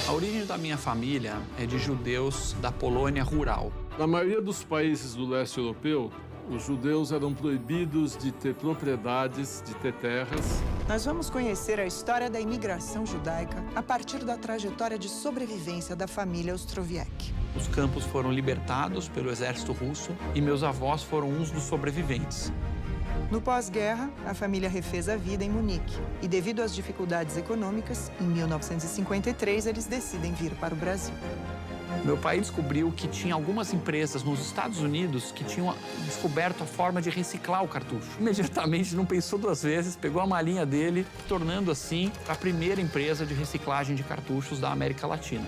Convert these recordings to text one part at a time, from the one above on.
A origem da minha família é de judeus da Polônia rural. Na maioria dos países do leste europeu, os judeus eram proibidos de ter propriedades, de ter terras. Nós vamos conhecer a história da imigração judaica a partir da trajetória de sobrevivência da família Ostrowiec. Os campos foram libertados pelo exército russo e meus avós foram uns dos sobreviventes. No pós-guerra, a família refez a vida em Munique e, devido às dificuldades econômicas, em 1953 eles decidem vir para o Brasil. Meu pai descobriu que tinha algumas empresas nos Estados Unidos que tinham descoberto a forma de reciclar o cartucho. Imediatamente, não pensou duas vezes, pegou a malinha dele, tornando assim a primeira empresa de reciclagem de cartuchos da América Latina.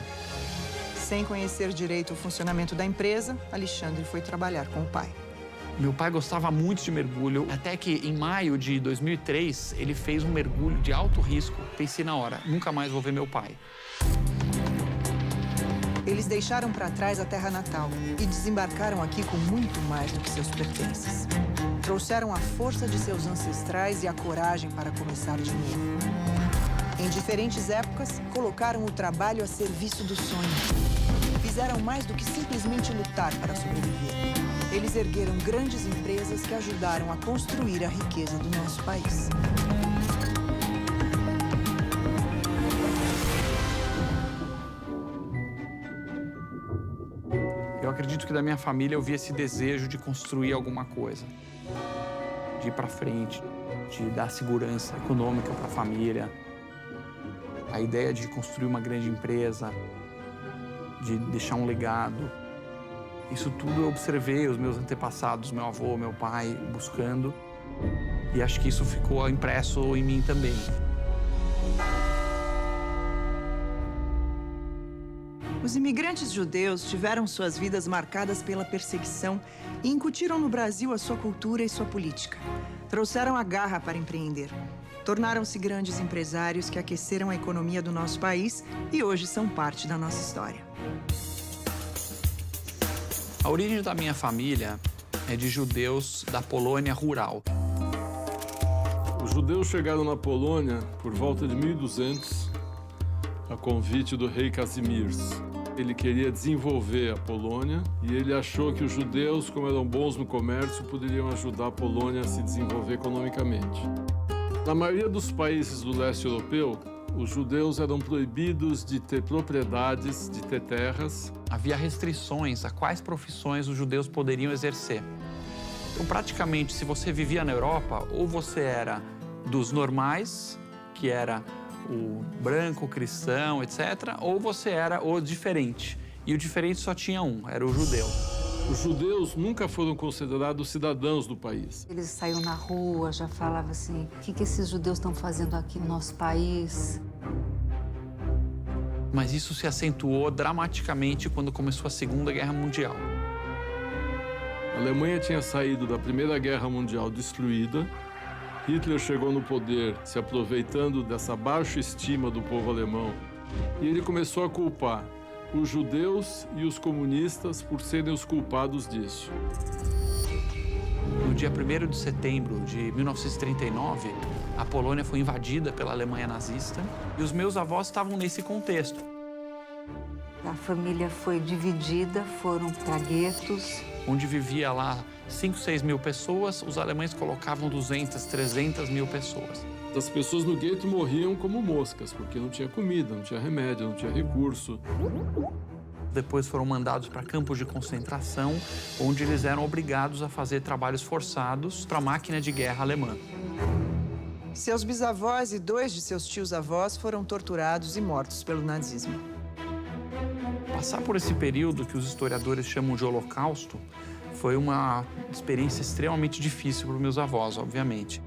Sem conhecer direito o funcionamento da empresa, Alexandre foi trabalhar com o pai. Meu pai gostava muito de mergulho, até que em maio de 2003 ele fez um mergulho de alto risco. Pensei na hora, nunca mais vou ver meu pai. Eles deixaram para trás a terra natal e desembarcaram aqui com muito mais do que seus pertences. Trouxeram a força de seus ancestrais e a coragem para começar de novo. Em diferentes épocas, colocaram o trabalho a serviço do sonho. Fizeram mais do que simplesmente lutar para sobreviver. Eles ergueram grandes empresas que ajudaram a construir a riqueza do nosso país. Eu acredito que da minha família eu vi esse desejo de construir alguma coisa, de ir para frente, de dar segurança econômica para a família. A ideia de construir uma grande empresa, de deixar um legado. Isso tudo eu observei os meus antepassados, meu avô, meu pai, buscando. E acho que isso ficou impresso em mim também. Os imigrantes judeus tiveram suas vidas marcadas pela perseguição e incutiram no Brasil a sua cultura e sua política. Trouxeram a garra para empreender. Tornaram-se grandes empresários que aqueceram a economia do nosso país e hoje são parte da nossa história. A origem da minha família é de judeus da Polônia rural. Os judeus chegaram na Polônia por volta de 1200, a convite do rei Kazimierz. Ele queria desenvolver a Polônia e ele achou que os judeus, como eram bons no comércio, poderiam ajudar a Polônia a se desenvolver economicamente. Na maioria dos países do leste europeu, os judeus eram proibidos de ter propriedades, de ter terras. Havia restrições a quais profissões os judeus poderiam exercer. Então, praticamente, se você vivia na Europa, ou você era dos normais, que era o branco, o cristão, etc., ou você era o diferente. E o diferente só tinha um, era o judeu. Os judeus nunca foram considerados cidadãos do país. Eles saíam na rua, já falavam assim, o que esses judeus estão fazendo aqui no nosso país? Mas isso se acentuou dramaticamente quando começou a Segunda Guerra Mundial. A Alemanha tinha saído da Primeira Guerra Mundial destruída. Hitler chegou no poder se aproveitando dessa baixa estima do povo alemão. E ele começou a culpar os judeus e os comunistas por serem os culpados disso. No dia 1º de setembro de 1939, a Polônia foi invadida pela Alemanha nazista e os meus avós estavam nesse contexto. A família foi dividida, foram para guetos. Onde vivia lá 5, 6 mil pessoas, os alemães colocavam 200, 300 mil pessoas. As pessoas no gueto morriam como moscas, porque não tinha comida, não tinha remédio, não tinha recurso. Depois foram mandados para campos de concentração, onde eles eram obrigados a fazer trabalhos forçados para a máquina de guerra alemã. Seus bisavós e 2 de seus tios-avós foram torturados e mortos pelo nazismo. Passar por esse período que os historiadores chamam de Holocausto foi uma experiência extremamente difícil para os meus avós, obviamente.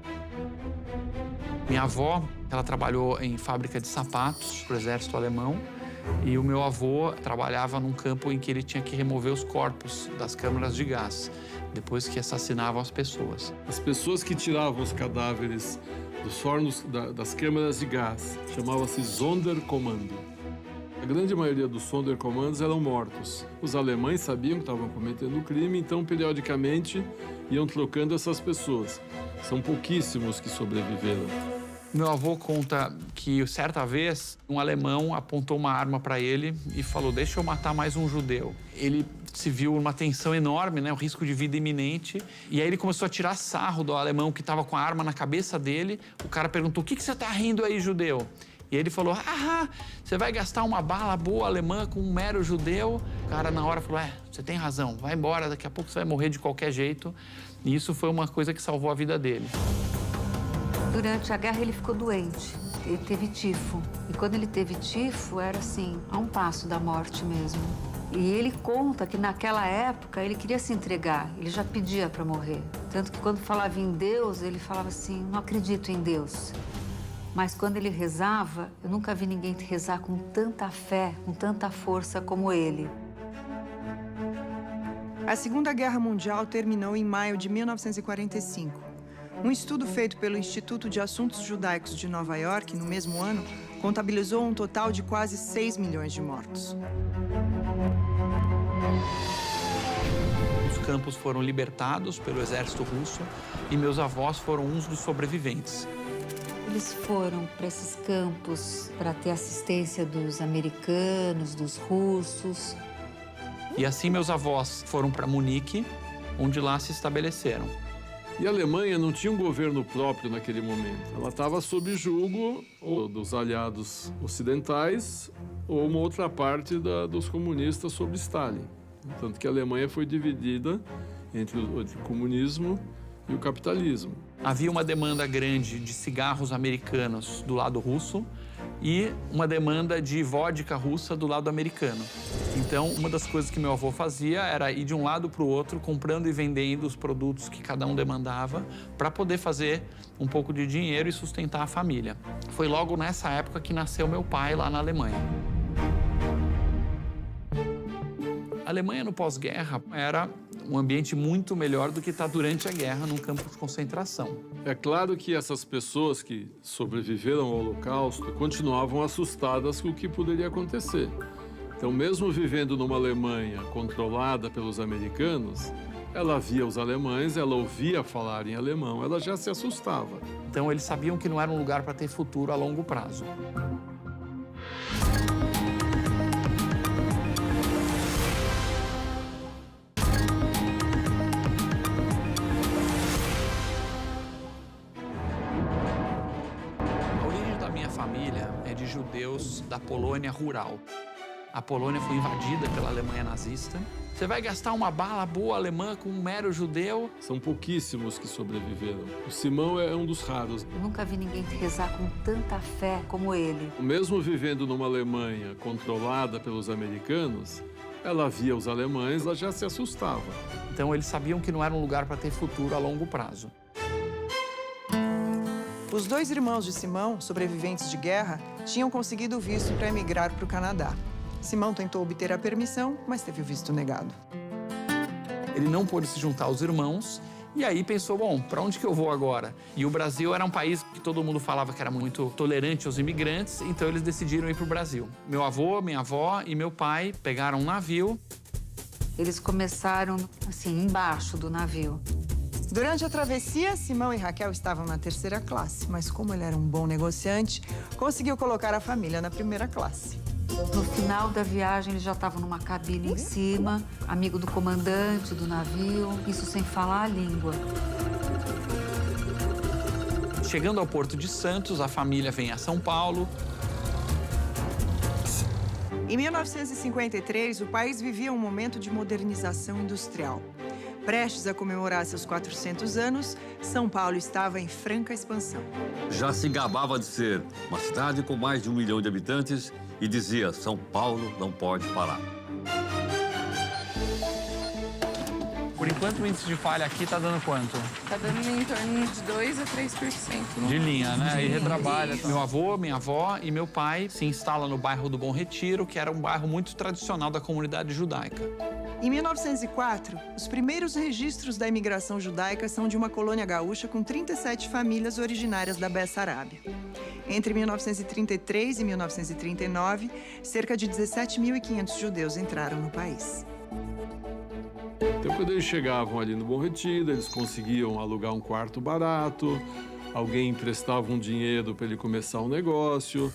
Minha avó, ela trabalhou em fábrica de sapatos para o exército alemão e o meu avô trabalhava num campo em que ele tinha que remover os corpos das câmaras de gás, depois que assassinavam as pessoas. As pessoas que tiravam os cadáveres dos fornos das câmaras de gás chamavam-se Sonderkommando. A grande maioria dos Sonderkommandos eram mortos. Os alemães sabiam que estavam cometendo crime, então, periodicamente, iam trocando essas pessoas. São pouquíssimos que sobreviveram. Meu avô conta que, certa vez, um alemão apontou uma arma para ele e falou: deixa eu matar mais um judeu. Ele se viu numa tensão enorme, né, um risco de vida iminente, e aí ele começou a tirar sarro do alemão que estava com a arma na cabeça dele. O cara perguntou: o que você está rindo aí, judeu? E ele falou: você vai gastar uma bala boa alemã com um mero judeu? O cara, na hora, falou: você tem razão, vai embora, daqui a pouco você vai morrer de qualquer jeito. E isso foi uma coisa que salvou a vida dele. Durante a guerra, ele ficou doente. Ele teve tifo. E quando ele teve tifo, era assim, a um passo da morte mesmo. E ele conta que naquela época ele queria se entregar, ele já pedia para morrer. Tanto que quando falava em Deus, ele falava assim: não acredito em Deus. Mas quando ele rezava, eu nunca vi ninguém rezar com tanta fé, com tanta força como ele. A Segunda Guerra Mundial terminou em maio de 1945. Um estudo feito pelo Instituto de Assuntos Judaicos de Nova York, no mesmo ano, contabilizou um total de quase 6 milhões de mortos. Os campos foram libertados pelo exército russo e meus avós foram uns dos sobreviventes. Eles foram para esses campos para ter assistência dos americanos, dos russos. E assim meus avós foram para Munique, onde lá se estabeleceram. E a Alemanha não tinha um governo próprio naquele momento. Ela estava sob julgo ou dos aliados ocidentais ou uma outra parte dos comunistas sob Stalin. Tanto que a Alemanha foi dividida entre o comunismo e o capitalismo. Havia uma demanda grande de cigarros americanos do lado russo e uma demanda de vodka russa do lado americano. Então, uma das coisas que meu avô fazia era ir de um lado para o outro, comprando e vendendo os produtos que cada um demandava, para poder fazer um pouco de dinheiro e sustentar a família. Foi logo nessa época que nasceu meu pai lá na Alemanha. A Alemanha, no pós-guerra, era um ambiente muito melhor do que está durante a guerra num campo de concentração. É claro que essas pessoas que sobreviveram ao Holocausto continuavam assustadas com o que poderia acontecer. Então, mesmo vivendo numa Alemanha controlada pelos americanos, ela via os alemães, ela ouvia falar em alemão, ela já se assustava. Então, eles sabiam que não era um lugar para ter futuro a longo prazo. Família é de judeus da Polônia rural. A Polônia foi invadida pela Alemanha nazista. Você vai gastar uma bala boa alemã com um mero judeu? São pouquíssimos que sobreviveram. O Simão é um dos raros. Eu nunca vi ninguém rezar com tanta fé como ele. Mesmo vivendo numa Alemanha controlada pelos americanos, ela via os alemães, ela já se assustava. Então eles sabiam que não era um lugar para ter futuro a longo prazo. Os dois irmãos de Simão, sobreviventes de guerra, tinham conseguido o visto para emigrar para o Canadá. Simão tentou obter a permissão, mas teve o visto negado. Ele não pôde se juntar aos irmãos e aí pensou: bom, para onde que eu vou agora? E o Brasil era um país que todo mundo falava que era muito tolerante aos imigrantes, então eles decidiram ir para o Brasil. Meu avô, minha avó e meu pai pegaram um navio. Eles começaram, assim, embaixo do navio. Durante a travessia, Simão e Raquel estavam na terceira classe, mas como ele era um bom negociante, conseguiu colocar a família na primeira classe. No final da viagem, eles já estavam numa cabine em cima, amigo do comandante do navio, isso sem falar a língua. Chegando ao Porto de Santos, a família vem a São Paulo. Em 1953, o país vivia um momento de modernização industrial. Prestes a comemorar seus 400 anos, São Paulo estava em franca expansão. Já se gabava de ser uma cidade com mais de 1 milhão de habitantes e dizia: São Paulo não pode parar. Por enquanto, o índice de falha aqui está dando quanto? Está dando em torno de 2 a 3%. De linha, né? E retrabalha. Meu avô, minha avó e meu pai se instalam no bairro do Bom Retiro, que era um bairro muito tradicional da comunidade judaica. Em 1904, os primeiros registros da imigração judaica são de uma colônia gaúcha com 37 famílias originárias da Bessarábia. Entre 1933 e 1939, cerca de 17.500 judeus entraram no país. Então, quando eles chegavam ali no Bom Retiro, eles conseguiam alugar um quarto barato, alguém emprestava um dinheiro para ele começar um negócio.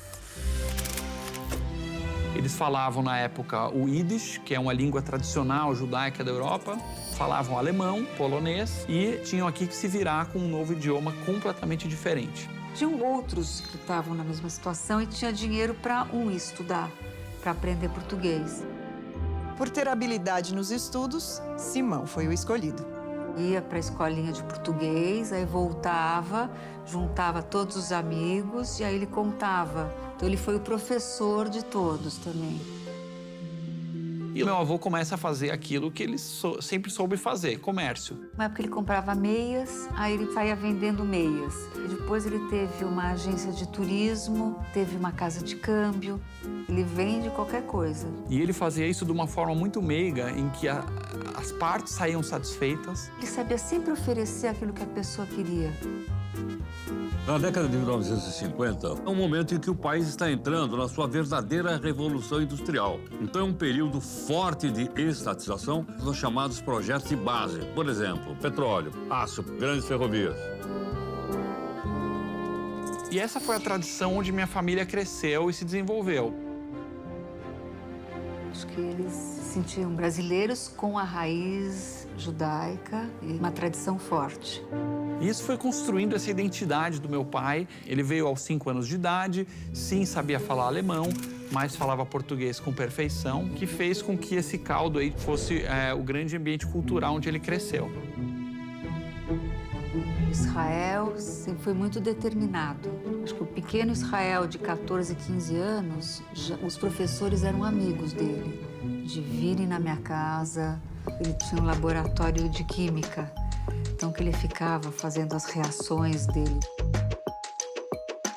Eles falavam, na época, o Yiddish, que é uma língua tradicional judaica da Europa. Falavam alemão, polonês e tinham aqui que se virar com um novo idioma completamente diferente. Tinham outros que estavam na mesma situação e tinha dinheiro para estudar, para aprender português. Por ter habilidade nos estudos, Simão foi o escolhido. Ia para a escolinha de português, aí voltava, juntava todos os amigos e aí ele contava. Então ele foi o professor de todos também. E meu avô começa a fazer aquilo que ele sempre soube fazer, comércio. Uma época ele comprava meias, aí ele saía vendendo meias. E depois ele teve uma agência de turismo, teve uma casa de câmbio. Ele vende qualquer coisa. E ele fazia isso de uma forma muito meiga, em que as partes saíam satisfeitas. Ele sabia sempre oferecer aquilo que a pessoa queria. Na década de 1950, é um momento em que o país está entrando na sua verdadeira revolução industrial. Então é um período forte de estatização dos chamados projetos de base. Por exemplo, petróleo, aço, grandes ferrovias. E essa foi a tradição onde minha família cresceu e se desenvolveu. Acho que eles se sentiam brasileiros com a raiz judaica e uma tradição forte. E isso foi construindo essa identidade do meu pai. Ele veio aos 5 anos de idade, sim, sabia falar alemão, mas falava português com perfeição, que fez com que esse caldo aí fosse o grande ambiente cultural onde ele cresceu. Israel sempre foi muito determinado. Acho que o pequeno Israel de 14, 15 anos, os professores eram amigos dele, de virem na minha casa. Ele tinha um laboratório de química, então que ele ficava fazendo as reações dele.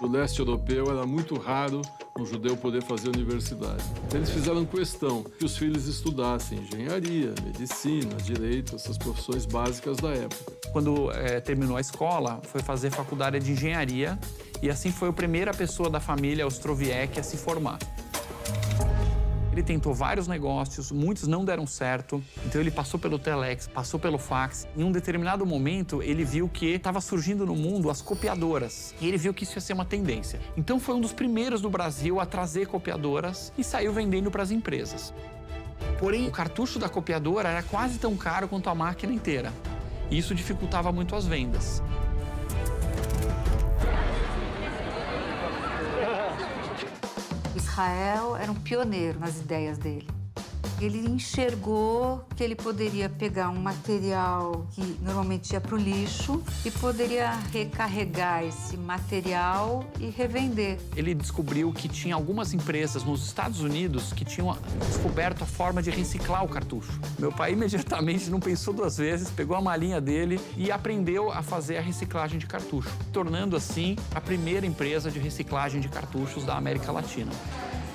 No leste europeu era muito raro um judeu poder fazer universidade. Eles fizeram questão que os filhos estudassem engenharia, medicina, direito, essas profissões básicas da época. Quando terminou a escola, foi fazer faculdade de engenharia e assim foi a primeira pessoa da família Ostrowiecki a se formar. Ele tentou vários negócios, muitos não deram certo, então ele passou pelo telex, passou pelo fax. Em um determinado momento, ele viu que estava surgindo no mundo as copiadoras. E ele viu que isso ia ser uma tendência. Então foi um dos primeiros do Brasil a trazer copiadoras e saiu vendendo para as empresas. Porém, o cartucho da copiadora era quase tão caro quanto a máquina inteira. E isso dificultava muito as vendas. Israel era um pioneiro nas ideias dele. Ele enxergou que ele poderia pegar um material que normalmente ia para o lixo e poderia recarregar esse material e revender. Ele descobriu que tinha algumas empresas nos Estados Unidos que tinham descoberto a forma de reciclar o cartucho. Meu pai imediatamente não pensou 2 vezes, pegou a malinha dele e aprendeu a fazer a reciclagem de cartucho, tornando assim a primeira empresa de reciclagem de cartuchos da América Latina.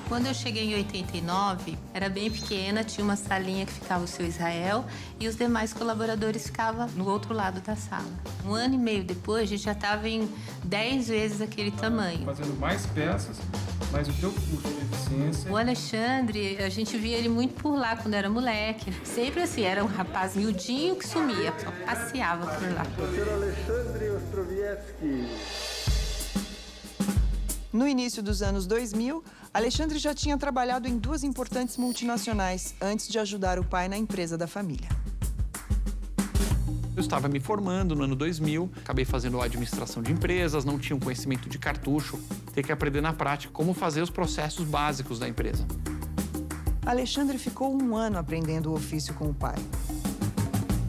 Quando eu cheguei em 89, era bem pequena, tinha uma salinha que ficava o seu Israel e os demais colaboradores ficavam no outro lado da sala. 1 ano e meio depois, a gente já estava em 10 vezes aquele tamanho. Fazendo mais peças, mas o teu curso de eficiência... O Alexandre, a gente via ele muito por lá quando era moleque. Sempre assim, era um rapaz miudinho que sumia, só passeava por lá. Dr. Alexandre Ostrowiecki. No início dos anos 2000, Alexandre já tinha trabalhado em 2 importantes multinacionais antes de ajudar o pai na empresa da família. Eu estava me formando no ano 2000, acabei fazendo administração de empresas, não tinha um conhecimento de cartucho, ter que aprender na prática como fazer os processos básicos da empresa. Alexandre ficou 1 ano aprendendo o ofício com o pai.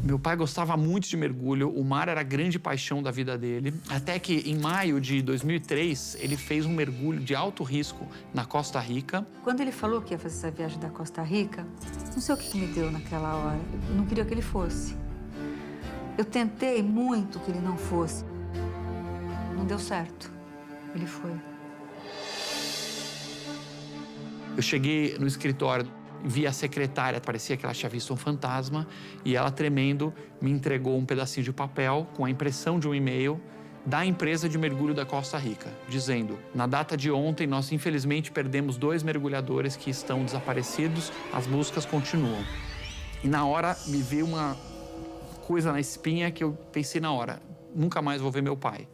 Meu pai gostava muito de mergulho, o mar era a grande paixão da vida dele, até que em maio de 2003 ele fez um mergulho de alto risco na Costa Rica. Quando ele falou que ia fazer essa viagem da Costa Rica, não sei o que me deu naquela hora. Eu não queria que ele fosse. Eu tentei muito que ele não fosse. Não deu certo. Ele foi. Eu cheguei no escritório, vi a secretária, parecia que ela tinha visto um fantasma, e ela, tremendo, me entregou um pedacinho de papel com a impressão de um e-mail da empresa de mergulho da Costa Rica, dizendo: na data de ontem, nós infelizmente perdemos 2 mergulhadores que estão desaparecidos, as buscas continuam. E na hora me veio uma coisa na espinha que eu pensei na hora: nunca mais vou ver meu pai.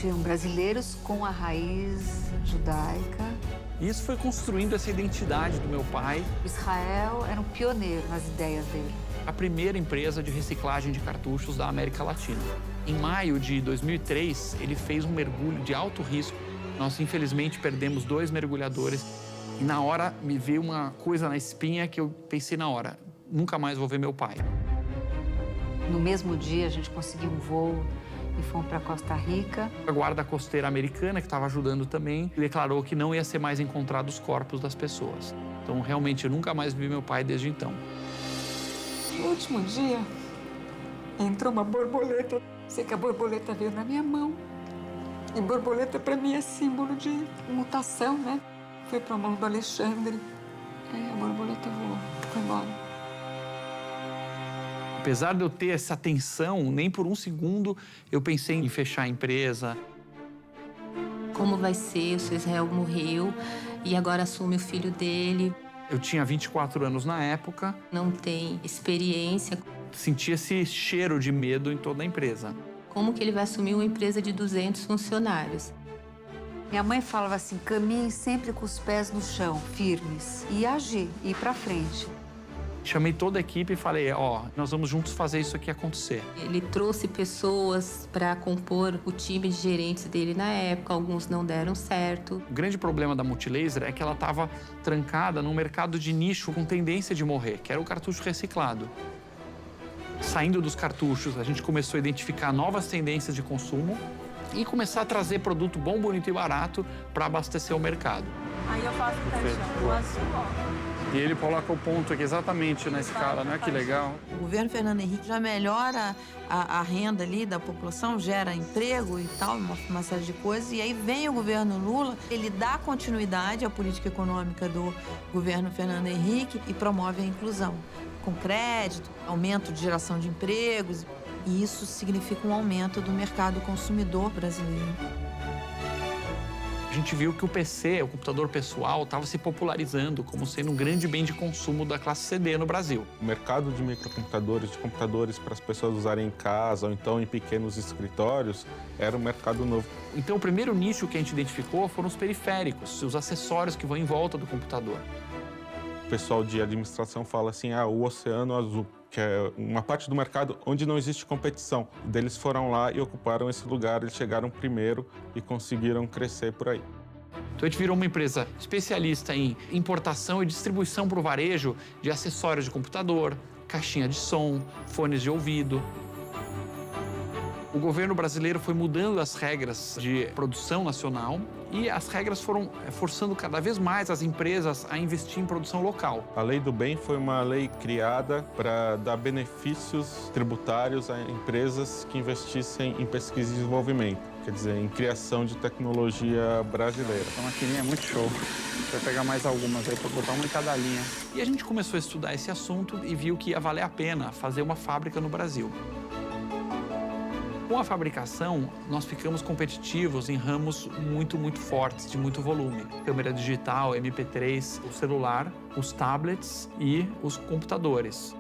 eram brasileiros com a raiz judaica. E isso foi construindo essa identidade do meu pai. Israel era um pioneiro nas ideias dele. A primeira empresa de reciclagem de cartuchos da América Latina. Em maio de 2003, ele fez um mergulho de alto risco. Nós, infelizmente, perdemos 2 mergulhadores. E na hora me veio uma coisa na espinha que eu pensei na hora, nunca mais vou ver meu pai. No mesmo dia, a gente conseguiu um voo e fomos para Costa Rica. A guarda costeira americana, que estava ajudando também, declarou que não ia ser mais encontrados os corpos das pessoas. Então, realmente, eu nunca mais vi meu pai desde então. No último dia, entrou uma borboleta. Sei que a borboleta veio na minha mão. E borboleta, para mim, é símbolo de mutação, né? Foi para a mão do Alexandre. Aí a borboleta voou, foi embora. Apesar de eu ter essa tensão, nem por um segundo eu pensei em fechar a empresa. Como vai ser? O seu Israel morreu e agora assume o filho dele. Eu tinha 24 anos na época. Não tem experiência. Senti esse cheiro de medo em toda a empresa. Como que ele vai assumir uma empresa de 200 funcionários? Minha mãe falava assim, caminhe sempre com os pés no chão, firmes. E agir, ir para frente. Chamei toda a equipe e falei, nós vamos juntos fazer isso aqui acontecer. Ele trouxe pessoas para compor o time de gerentes dele na época, alguns não deram certo. O grande problema da Multilaser é que ela estava trancada num mercado de nicho com tendência de morrer, que era o cartucho reciclado. Saindo dos cartuchos, a gente começou a identificar novas tendências de consumo e começar a trazer produto bom, bonito e barato para abastecer o mercado. Aí eu faço o caixão, o azul, ó. E ele coloca o ponto aqui exatamente na escala, né? Que legal. O governo Fernando Henrique já melhora a renda ali da população, gera emprego e tal, uma série de coisas. E aí vem o governo Lula, ele dá continuidade à política econômica do governo Fernando Henrique e promove a inclusão. Com crédito, aumento de geração de empregos. E isso significa um aumento do mercado consumidor brasileiro. A gente viu que o PC, o computador pessoal, estava se popularizando como sendo um grande bem de consumo da classe CD no Brasil. O mercado de microcomputadores, de computadores para as pessoas usarem em casa ou então em pequenos escritórios, era um mercado novo. Então, o primeiro nicho que a gente identificou foram os periféricos, os acessórios que vão em volta do computador. O pessoal de administração fala assim, o oceano azul, que é uma parte do mercado onde não existe competição. Eles foram lá e ocuparam esse lugar, eles chegaram primeiro e conseguiram crescer por aí. Então a gente virou uma empresa especialista em importação e distribuição para o varejo de acessórios de computador, caixinha de som, fones de ouvido. O governo brasileiro foi mudando as regras de produção nacional e as regras foram forçando cada vez mais as empresas a investir em produção local. A Lei do Bem foi uma lei criada para dar benefícios tributários a empresas que investissem em pesquisa e desenvolvimento, quer dizer, em criação de tecnologia brasileira. Essa maquininha é muito show. A gente vai pegar mais algumas aí para botar uma em cada linha. E a gente começou a estudar esse assunto e viu que ia valer a pena fazer uma fábrica no Brasil. Com a fabricação, nós ficamos competitivos em ramos muito fortes, de muito volume. Câmera digital, MP3, o celular, os tablets e os computadores.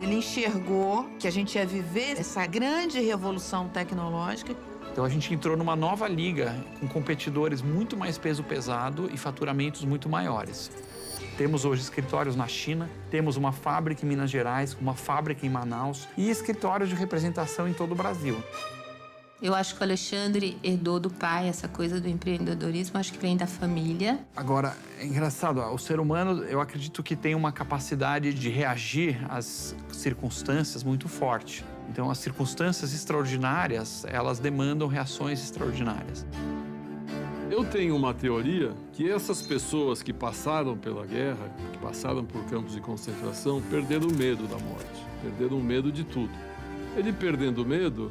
Ele enxergou que a gente ia viver essa grande revolução tecnológica. Então a gente entrou numa nova liga com competidores muito mais peso pesado e faturamentos muito maiores. Temos hoje escritórios na China, temos uma fábrica em Minas Gerais, uma fábrica em Manaus e escritórios de representação em todo o Brasil. Eu acho que o Alexandre herdou do pai essa coisa do empreendedorismo, acho que vem da família. Agora, é engraçado, o ser humano, eu acredito que tem uma capacidade de reagir às circunstâncias muito forte. Então, as circunstâncias extraordinárias, elas demandam reações extraordinárias. Eu tenho uma teoria que essas pessoas que passaram pela guerra, que passaram por campos de concentração, perderam o medo da morte, perderam o medo de tudo. Ele perdendo o medo,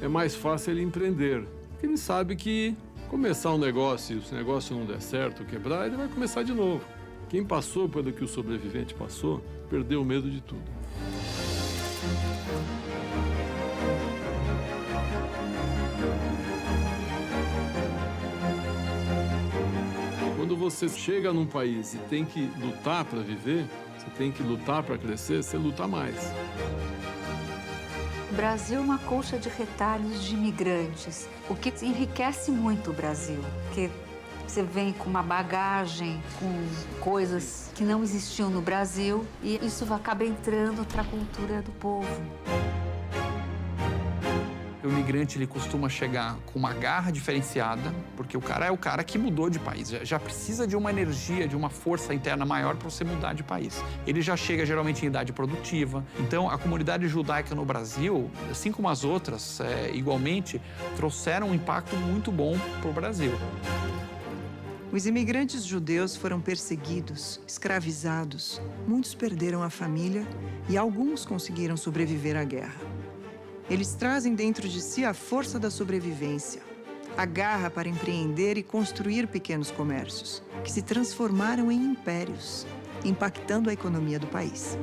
é mais fácil ele empreender, porque ele sabe que começar um negócio e se o negócio não der certo, quebrar, ele vai começar de novo. Quem passou pelo que o sobrevivente passou, perdeu o medo de tudo. Quando você chega num país e tem que lutar para viver, você tem que lutar para crescer, você luta mais. O Brasil é uma colcha de retalhos de imigrantes, o que enriquece muito o Brasil, porque você vem com uma bagagem, com coisas que não existiam no Brasil e isso acaba entrando para a cultura do povo. O imigrante, ele costuma chegar com uma garra diferenciada, porque o cara é o cara que mudou de país, já precisa de uma energia, de uma força interna maior para você mudar de país. Ele já chega geralmente em idade produtiva. Então, a comunidade judaica no Brasil, assim como as outras, igualmente, trouxeram um impacto muito bom para o Brasil. Os imigrantes judeus foram perseguidos, escravizados, muitos perderam a família e alguns conseguiram sobreviver à guerra. Eles trazem dentro de si a força da sobrevivência, a garra para empreender e construir pequenos comércios, que se transformaram em impérios, impactando a economia do país.